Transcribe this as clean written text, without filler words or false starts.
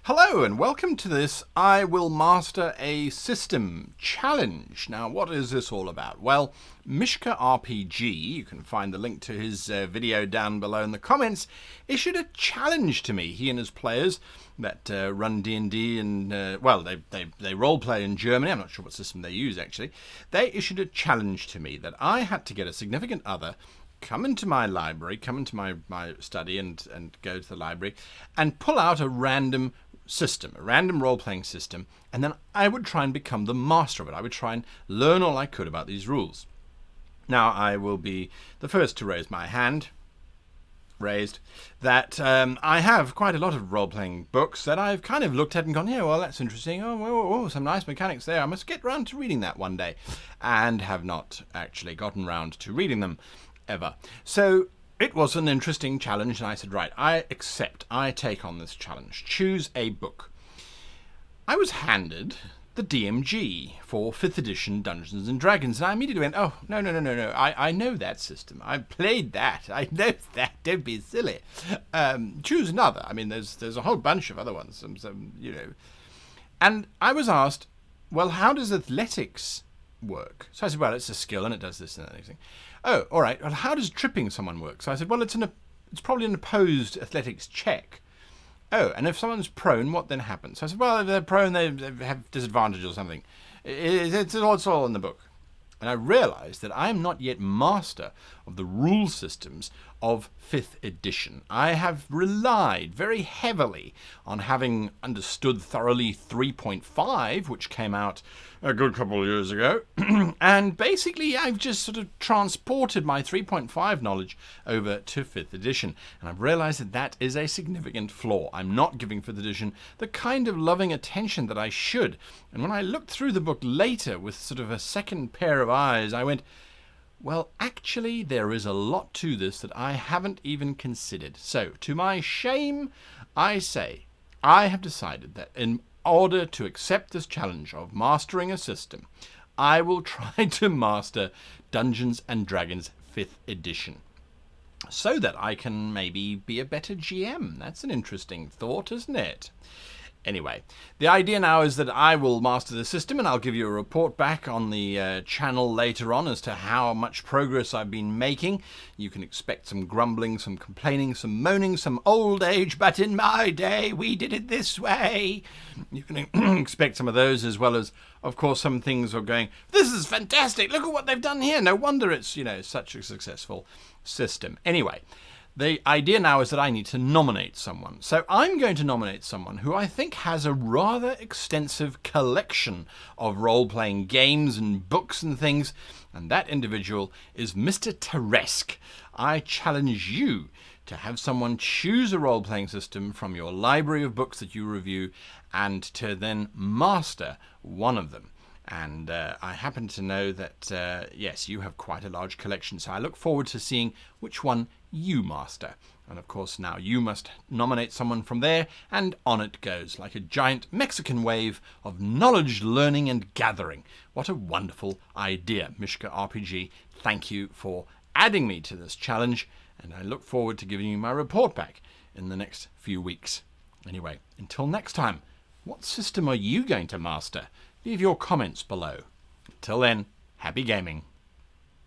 Hello and welcome to this I Will Master a System challenge. Now what is this all about? Well, Mischka RPG, you can find the link to his video down below in the comments, issued a challenge to me. He and his players that run D&D and, well, they roleplay in Germany. I'm not sure what system they use actually. They issued a challenge to me that I had to get a significant other come into my library, come into my study and go to the library and pull out a random system, a random role-playing system, and then I would try and become the master of it. I would try and learn all I could about these rules. Now I will be the first to raise my hand, raised, that I have quite a lot of role-playing books that I've kind of looked at and gone, yeah, well, that's interesting. Oh, some nice mechanics there. I must get round to reading that one day, and have not actually gotten round to reading them ever. So it was an interesting challenge, and I said, right, I accept, I take on this challenge. Choose a book. I was handed the DMG for 5th edition Dungeons and Dragons, and I immediately went, oh, no, I know that system. I've played that. I know that. Don't be silly. Choose another. I mean, there's a whole bunch of other ones, some, you know. And I was asked, well, how does athletics work? So I said, well, it's a skill and it does this and that thing. Oh, all right. Well, how does tripping someone work? So I said, well, it's probably an opposed athletics check. Oh, and if someone's prone, what then happens? So I said, well, if they're prone, they have disadvantage or something. It's all in the book. And I realized that I am not yet master of the rule systems of 5th edition. I have relied very heavily on having understood thoroughly 3.5, which came out a good couple of years ago. And basically, I've just sort of transported my 3.5 knowledge over to 5th edition. And I've realized that that is a significant flaw. I'm not giving 5th edition the kind of loving attention that I should. And when I looked through the book later with sort of a second pair of eyes, I went, well, actually, there is a lot to this that I haven't even considered. So, to my shame, I say, I have decided that in order to accept this challenge of mastering a system, I will try to master Dungeons and Dragons 5th edition, so that I can maybe be a better GM. That's an interesting thought, isn't it? Anyway, the idea now is that I will master the system, and I'll give you a report back on the channel later on as to how much progress I've been making. You can expect some grumbling, some complaining, some moaning, some old age, but in my day we did it this way. You can expect some of those, as well as, of course, some things are going, this is fantastic, look at what they've done here. No wonder it's, you know, such a successful system. Anyway, the idea now is that I need to nominate someone. So I'm going to nominate someone who I think has a rather extensive collection of role-playing games and books and things, and that individual is Mr. Tarresque. I challenge you to have someone choose a role-playing system from your library of books that you review and to then master one of them. And I happen to know that, yes, you have quite a large collection, so I look forward to seeing which one you master. And of course, now you must nominate someone from there, and on it goes, like a giant Mexican wave of knowledge, learning, and gathering. What a wonderful idea, Mischka RPG. Thank you for adding me to this challenge, and I look forward to giving you my report back in the next few weeks. Anyway, until next time, what system are you going to master? Leave your comments below. Till then, happy gaming.